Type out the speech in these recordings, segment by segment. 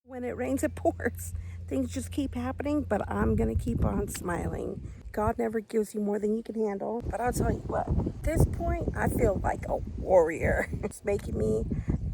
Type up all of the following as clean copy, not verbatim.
When it rains, it pours. Things just keep happening, but I'm going to keep on smiling. God never gives you more than you can handle. But I'll tell you what, at this point, I feel like a warrior. It's making me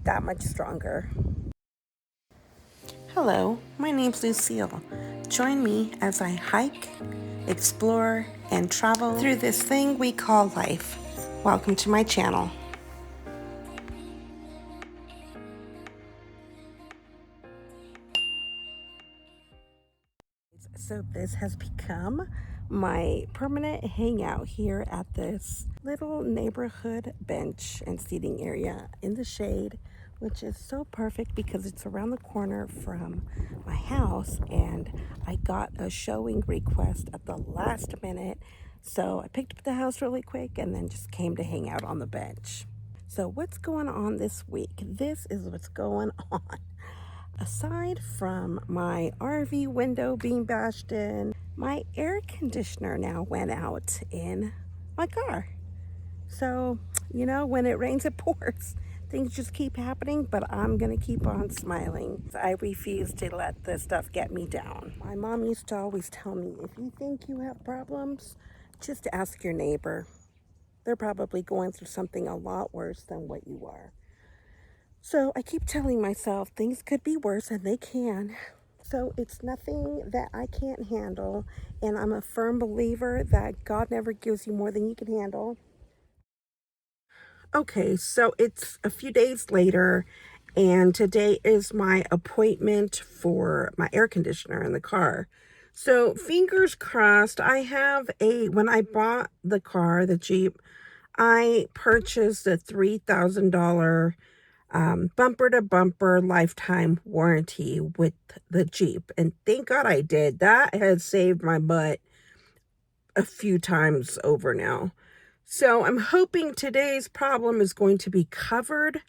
that much stronger. Hello, my name's Lucille. Join me as I hike, explore, and travel through this thing we call life. Welcome to my channel. So this has become my permanent hangout here at this little neighborhood bench and seating area in the shade, which is so perfect because it's around the corner from my house, and I got a showing request at the last minute. So I picked up the house really quick and then just came to hang out on the bench. So what's going on this week? This is what's going on. Aside from my RV window being bashed in, my air conditioner now went out in my car. So, when it rains, it pours. Things just keep happening, but I'm going to keep on smiling. I refuse to let this stuff get me down. My mom used to always tell me, if you think you have problems, just ask your neighbor. They're probably going through something a lot worse than what you are. So I keep telling myself things could be worse, and they can. So it's nothing that I can't handle. And I'm a firm believer that God never gives you more than you can handle. Okay, so it's a few days later, and today is my appointment for my air conditioner in the car. So fingers crossed. When I bought the car, the Jeep, I purchased a $3,000 bumper to bumper lifetime warranty with the Jeep. And thank God I did. That has saved my butt a few times over now. So I'm hoping today's problem is going to be covered.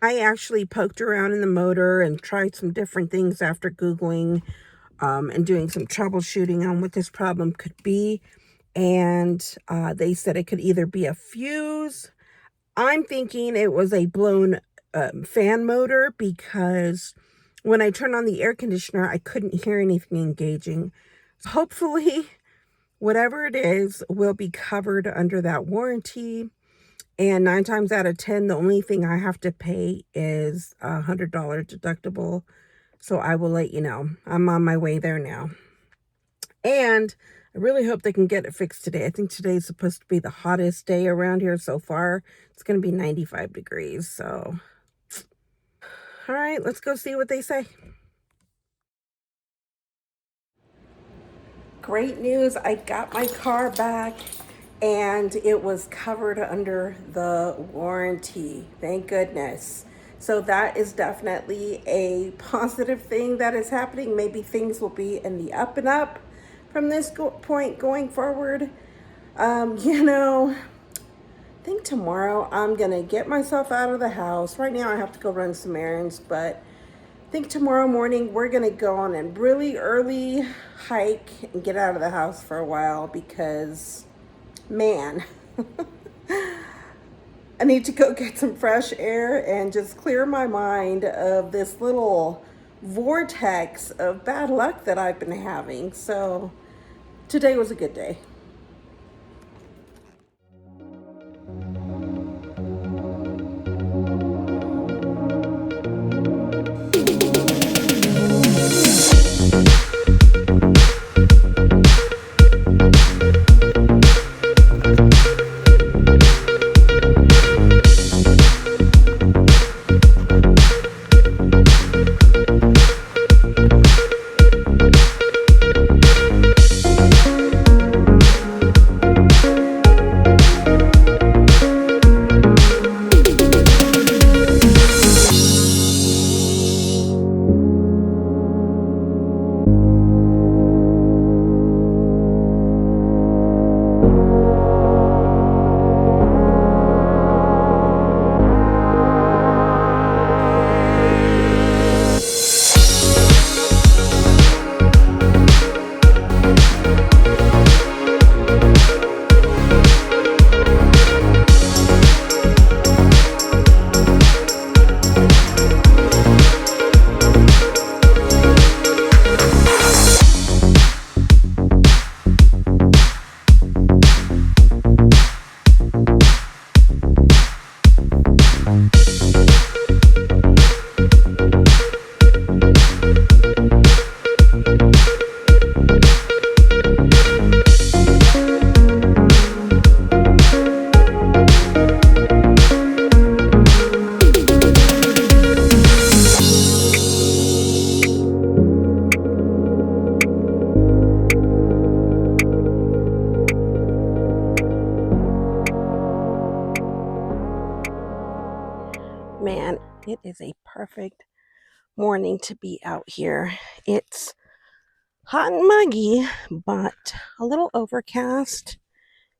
I actually poked around in the motor and tried some different things after Googling and doing some troubleshooting on what this problem could be. And they said it could either be a fuse. I'm thinking it was a blown fan motor, because when I turned on the air conditioner, I couldn't hear anything engaging. So hopefully, whatever it is will be covered under that warranty. And 9 times out of 10, the only thing I have to pay is $100 deductible. So I will let you know. I'm on my way there now. And I really hope they can get it fixed today. I think today is supposed to be the hottest day around here so far. It's going to be 95 degrees. So, all right, let's go see what they say. Great news. I got my car back and it was covered under the warranty. Thank goodness. So that is definitely a positive thing that is happening. Maybe things will be in the up and up from this point going forward. I think tomorrow I'm gonna get myself out of the house. Right now I have to go run some errands, but I think tomorrow morning we're gonna go on a really early hike and get out of the house for a while, because, man, I need to go get some fresh air and just clear my mind of this little vortex of bad luck that I've been having. So today was a good day. is a perfect morning to be out here. It's hot and muggy, but a little overcast,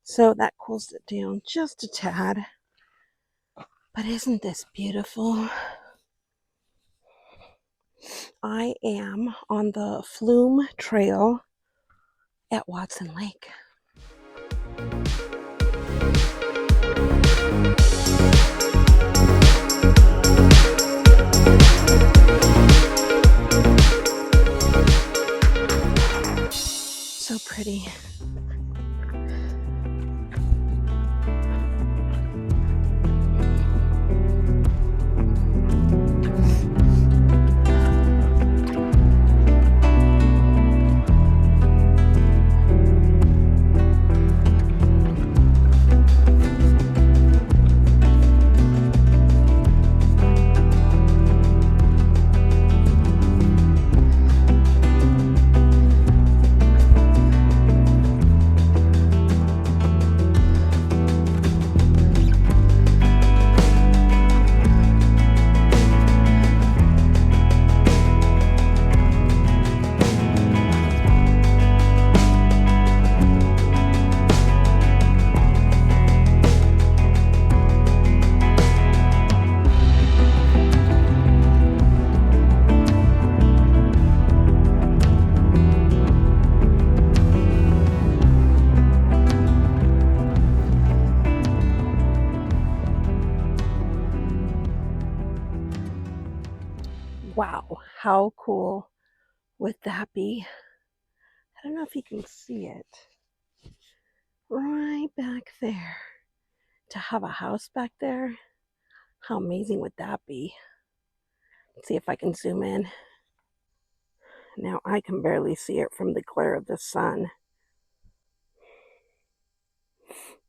so that cools it down just a tad. But isn't this beautiful? I am on the Flume Trail at Watson Lake. So pretty. Wow, how cool would that be? I don't know if you can see it. Right back there. To have a house back there, how amazing would that be? Let's see if I can zoom in. Now I can barely see it from the glare of the sun.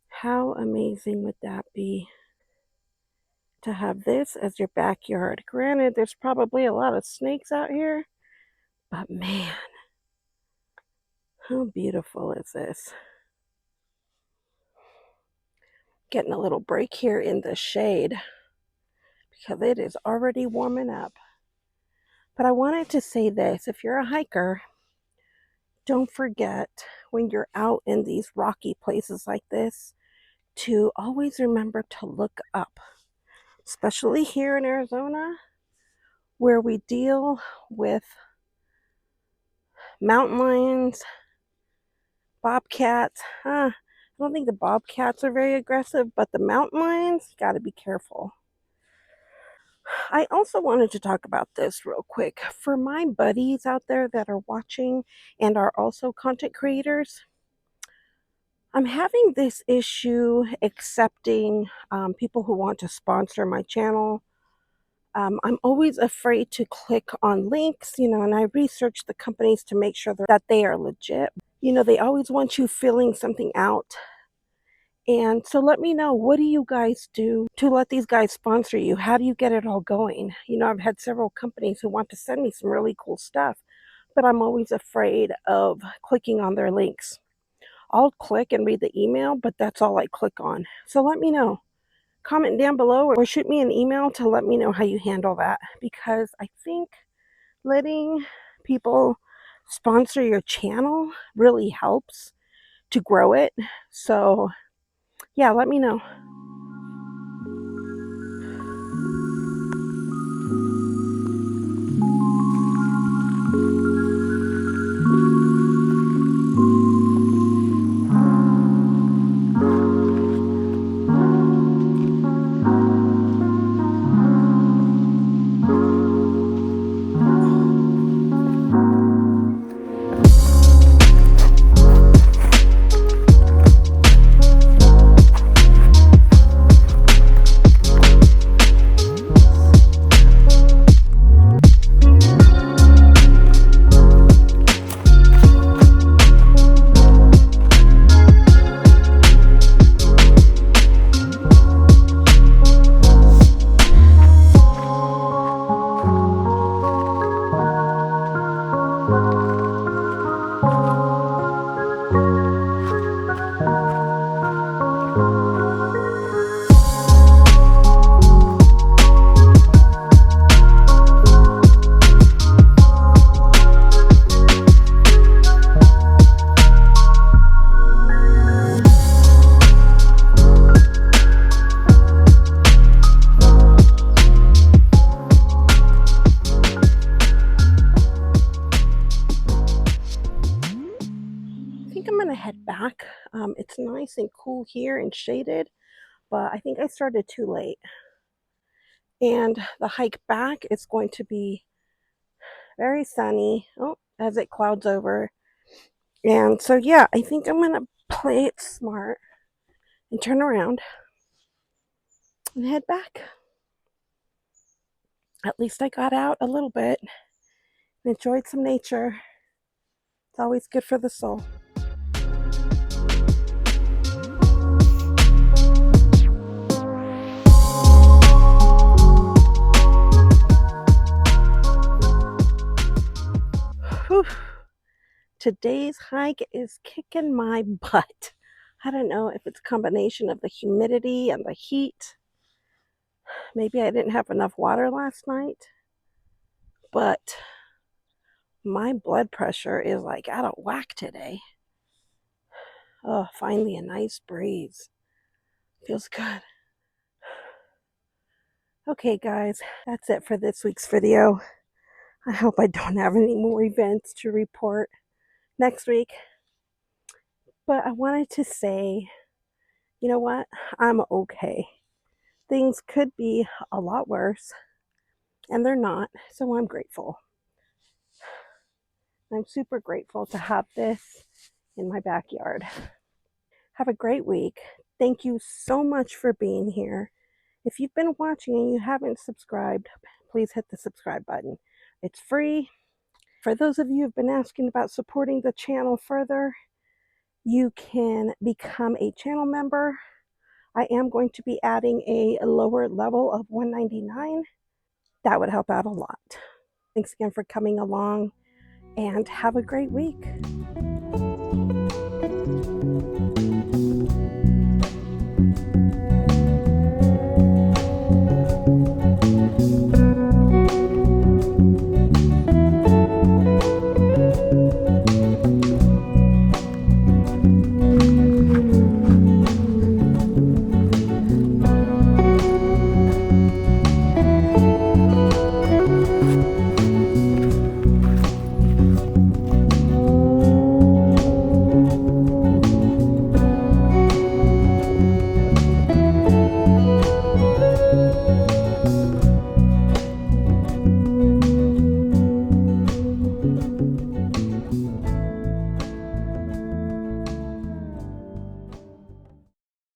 How amazing would that be to have this as your backyard? Granted, there's probably a lot of snakes out here, but man, how beautiful is this? Getting a little break here in the shade because it is already warming up. But I wanted to say this, if you're a hiker, don't forget when you're out in these rocky places like this to always remember to look up, especially here in Arizona where we deal with mountain lions, bobcats. I don't think the bobcats are very aggressive, but the mountain lions, got to be careful. I also wanted to talk about this real quick. For my buddies out there that are watching and are also content creators, I'm having this issue accepting people who want to sponsor my channel. I'm always afraid to click on links, and I research the companies to make sure that they are legit. They always want you filling something out. And so let me know, what do you guys do to let these guys sponsor you? How do you get it all going? I've had several companies who want to send me some really cool stuff, but I'm always afraid of clicking on their links. I'll click and read the email, but that's all I click on. So let me know. Comment down below or shoot me an email to let me know how you handle that, because I think letting people sponsor your channel really helps to grow it. So yeah, let me know. head back. It's nice and cool here and shaded, but I think I started too late. And the hike back is going to be very sunny. Oh, as it clouds over. And so, yeah, I think I'm going to play it smart and turn around and head back. At least I got out a little bit and enjoyed some nature. It's always good for the soul. Whew. Today's hike is kicking my butt. I don't know if it's a combination of the humidity and the heat. Maybe I didn't have enough water last night, but my blood pressure is like out of whack today. Oh, finally a nice breeze. Feels good. Okay, guys, that's it for this week's video. I hope I don't have any more events to report next week. But I wanted to say, you know what? I'm okay. Things could be a lot worse, and they're not, so I'm grateful. I'm super grateful to have this in my backyard. Have a great week. Thank you so much for being here. If you've been watching and you haven't subscribed, please hit the subscribe button. It's free. For those of you who've been asking about supporting the channel further, you can become a channel member. I am going to be adding a lower level of $1.99. That would help out a lot. Thanks again for coming along, and have a great week.